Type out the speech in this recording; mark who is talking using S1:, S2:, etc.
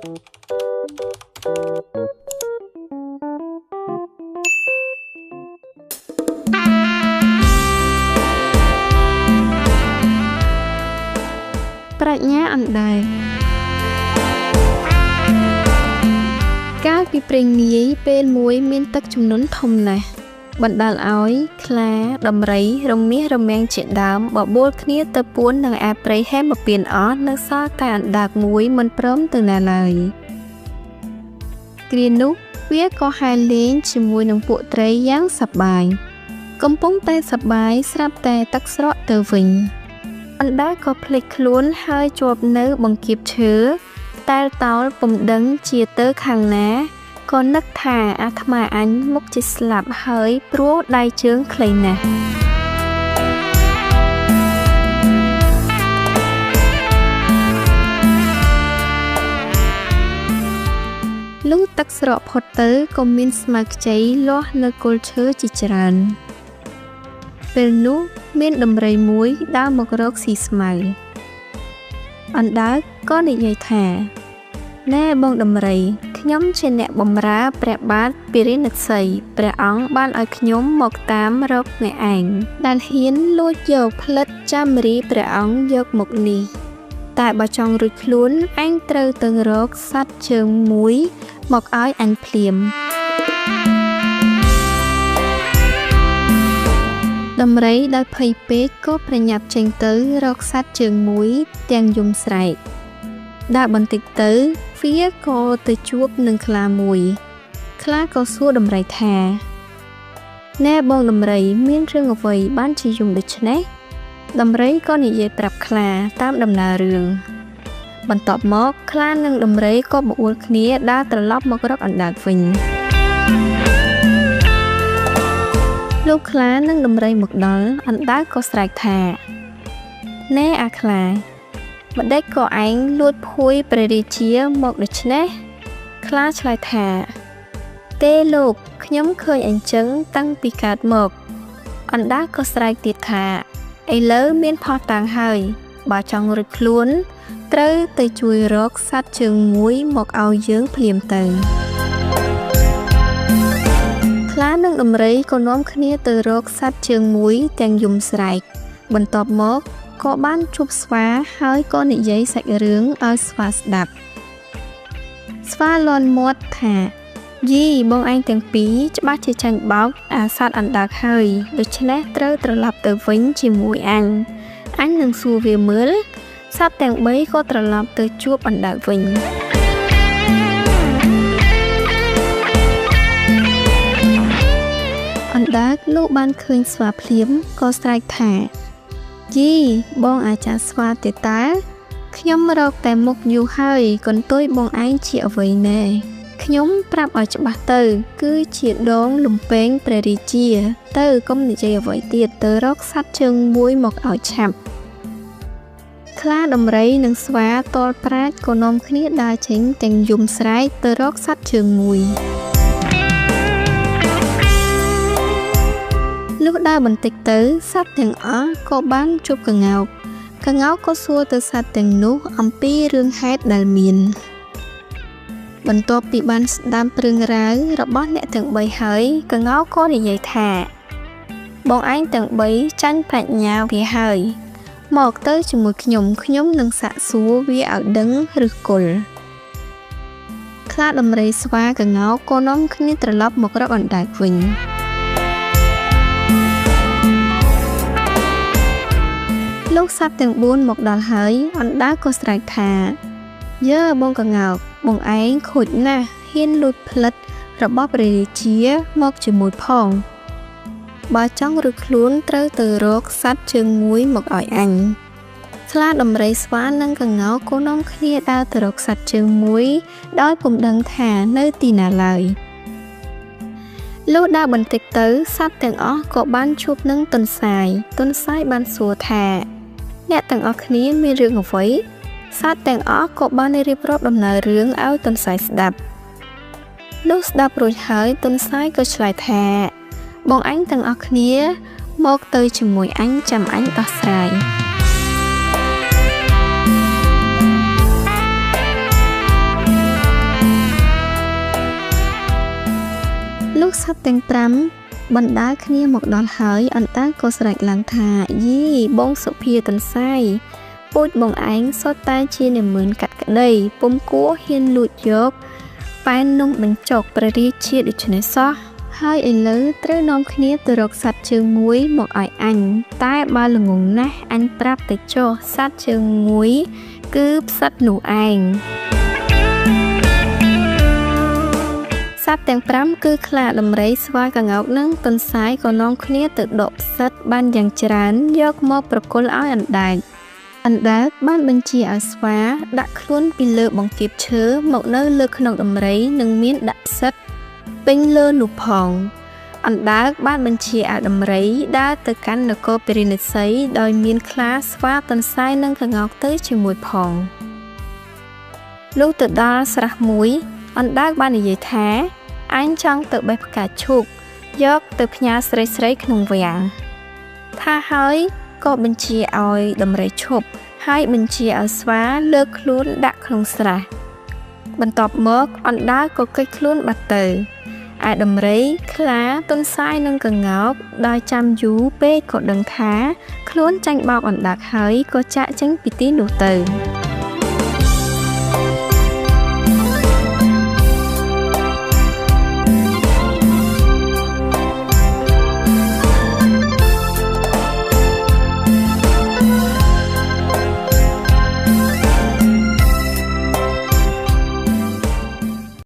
S1: ប្រាជ្ញាអណ្ដែតកាលពីព្រេងនាយពេលមួយមានទឹកជំនន់ធំណាស់បណ្ដាលឲ្យខ្លាដំរីរមាសរមាំងជាដើមបបួលគ្នាទៅពួននឹងឯព្រៃហេមពៀនអស់នៅសល់តែអណ្ដើកមួយមិនព្រមទៅណាឡើយគ្រានោះវាក៏ហែលលេងជាមួយនឹងពួកត្រីយ៉ាងសប្បាយកំពុងតែសប្បាយស្រាប់តែទឹកស្រកទៅវិញអណ្ដើកក៏ភ្លេចខ្លួនហើយជាប់នៅបង្គាបឈើតែលតោលពុំដឹងជាទៅខាងណាក៏នឹកថាអាត្មាអញមុខជាស្លាប់ហើយព្រោះដៃជើងខ្លីណាស់លុះទឹកស្រកផុតទៅក៏មានស្មៅខ្ចីលាស់នៅគល់ឈើជាច្រើនពេលនោះមានដំរីមួយដើរមករកស៊ីស្មៅអណ្ដើកក៏និយាយថាណែបងដំរីខ្ញុំជាអ្នកបម្រើព្រះបាទពារាណសីព្រះអង្គបានឲ្យខ្ញុំមកតាមរកអ្នកឯងដែលហ៊ានលួចយកផ្លិតចាមរីព្រះអង្គយកមកនេះតែបើចង់រួចខ្លួនឯងត្រូវទៅរកសត្វជើងមួយមកឲ្យអញភ្លាមដំរីដែលភ័យពេកក៏ប្រញាប់ចេញទៅរកសត្វជើងមួយទាំងយំស្រែកដើរបន្តិចទៅវាក៏ទៅជួបនឹងខ្លាមួយខ្លាក៏សួរដំរីថាណែបងដំរីមានរឿងអ្វីបានជាយំដូច្នេះដំរីក៏និយាយប្រាប់ខ្លាតាមដំណើររឿងបន្ទាប់មកខ្លានិងដំរីក៏បអួលគ្នាដើរត្រឡប់មករកអណ្ដើកវិញលោកខ្លានិងដំរីមកដល់អណ្ដើកក៏ស្រែកថាណែអាខ្លាម្ដេចក៏ឯងលួចភួយព្រះរាជាមកដូច្នេះខ្លាឆ្លើយថាទេលោកខ្ញុំឃើញអញ្ចឹងតាំងពីកើតមកអណ្ដើកក៏ស្រែកទៀតថាឥឡូវមានផុសតាំងហើយបើចង់រួចខ្លួនត្រូវទៅជួយរកសត្វជើងមួយមកឲ្យយើងភ្លាមទៅខ្លានិងដំរីក៏នាំគ្នាទៅរកសត្វជើងមួយទាំងយំស្រែកបន្ទាប់មកក៏បានជួបស្វាហើយក៏និយាយសាច់រឿងឲ្យស្វាស្ដាប់ស្វាលាន់មាត់ថាយីបងឯងទាំងពីរច្បាស់ជាចាញ់បោកអាសត្វអណ្ដើកហើយដូច្នេះត្រូវត្រឡប់ទៅវិញជាមួយអញនឹងសួរវាមើលសត្វទាំង3ក៏ត្រឡប់ទៅជួបអណ្ដើកវិញអណ្ដើកលុះបានឃើញស្វាភ្លាមក៏ស្រែកថាយីបងអាចារ្យស្វាទេតាខ្ញុំរកតែមុខយូរហើយកន្ទុយបងឯងជាអ្វីណែខ្ញុំប្រាប់ឲ្យច្បាស់ទៅគឺជាដងលំពេងព្រះរាជាទៅកុំនិយាយអ្វីទៀតទៅរកសត្វជើងមួយមកឲ្យឆាប់ខ្លាដំរីនិងស្វាតលប្រាជ្ញក៏នាំគ្នាដើរចេញទាំងយំស្រែកទៅរកសត្វជើងមួយលុះដើរបន្តិចទៅសត្វទាំងអស់ក៏បានជួបក្ងោកក៏សួរទៅសត្វទាំងនោះអំពីរឿងហេតុដែលមានបន្ទាប់ពីបានស្ដាប់រឿងរ៉ាវរបស់អ្នកទាំង3ហើយក្ងោកក៏និយាយថាបងឯងទាំង3ចាញ់ប្រាជ្ញាវាហើយមកទៅជាមួយខ្ញុំនឹងសាកសួរវាឲ្យដឹងឫសគល់ខ្លាដំរីស្វាក្ងោកក៏នាំគ្នាត្រឡប់មករកអណ្ដើកវិញលោកសត្វទាំង4មកដល់ហើយអណ្ដើកក៏ស្រែកថាយើបងក្ងោកបងឯងខូចណាស់ហ៊ានលួចផ្លិតរបស់ព្រះរាជាមកជាមួយផងបើចង់រួចខ្លួនត្រូវទៅរកសត្វជើងមួយមកឲ្យអញខ្លាដំរីស្វានិងក្ងោកក៏នាំគ្នាដើរទៅរកសត្វជើងមួយដោយពុំដឹងថានៅទីណាឡើយលុះដើរបន្តិចទៅសត្វទាំងអស់ក៏បានជួបនឹងទន្សាយបានសួរថាអ្នកទាំងអស់គ្នាមានរឿងអ្វីសត្វទាំងអស់ក៏បានរៀបរាប់ដំណើររឿងឲ្យទន្សាយស្ដាប់លុះស្ដាប់រួចហើយទន្សាយក៏ឆ្លើយថាបងអញទាំងអស់គ្នាមកទៅជាមួយអញចាំអញដោះស្រាយ សត្វទាំង5បណ្ដាលគ្នាមកដល់ហើយអណ្ដាក៏ស្រែកឡើងថាយីបងសុភាទន្សាយពូជបងឯងសុទ្ធតែជានាម៉ឺនកាត់ក្តីពុំគួរហ៊ានលួចយកប៉ែននំបញ្ចុកព្រះរាជាដូច្នេះសោះហើយឥឡូវត្រូវនាំគ្នាទៅរកសត្វជើងមួយមកឲ្យអញតែបើល្ងងណាស់អញប្រាប់ទៅចុះសត្វជើងមួយគឺផ្សិតនោះឯងសត្វទាំង5គឺខ្លាដំរីស្វាក្ងោកនិងទន្សាយក៏នាំគ្នាទៅដកផ្សិតបានយ៉ាងច្រើនយកមកប្រគល់ឲ្យអណ្ដែតបានបញ្ជាឲ្យស្វាដាក់ខ្លួនពីលើបង្គាបឈើមកនៅលើខ្នងដំរីនិងមានដាក់ផ្សិតពេញលើនោះផងអណ្ដើកបានបញ្ជាឲ្យដំរីដើរទៅកាន់នគរពារាណសីដោយមានខ្លាស្វាទន្សាយនិងក្ងោកទៅជាមួយផងលុះទៅដល់ស្រះមួយអណ្ដើកបាននិយាយថាអញចង់ទៅបេះផ្កាឈូកយកទៅផ្ញើស្រីៗក្នុងវាំងថាហើយក៏បញ្ជាឲ្យដំរីឈប់ហើយបញ្ជាឲ្យស្វាលើកខ្លួនដាក់ក្នុងស្រះបន្ទាប់មកអណ្ដើកក៏កិច្ចខ្លួនបាត់ទៅឯដំរីខ្លាទន្សាយនិងក្ងោកដោយចាំយូរពេកក៏ដឹងថាខ្លួនចាញ់បោកអណ្ដើកហើយក៏ចាកចេញពីទីនោះទៅ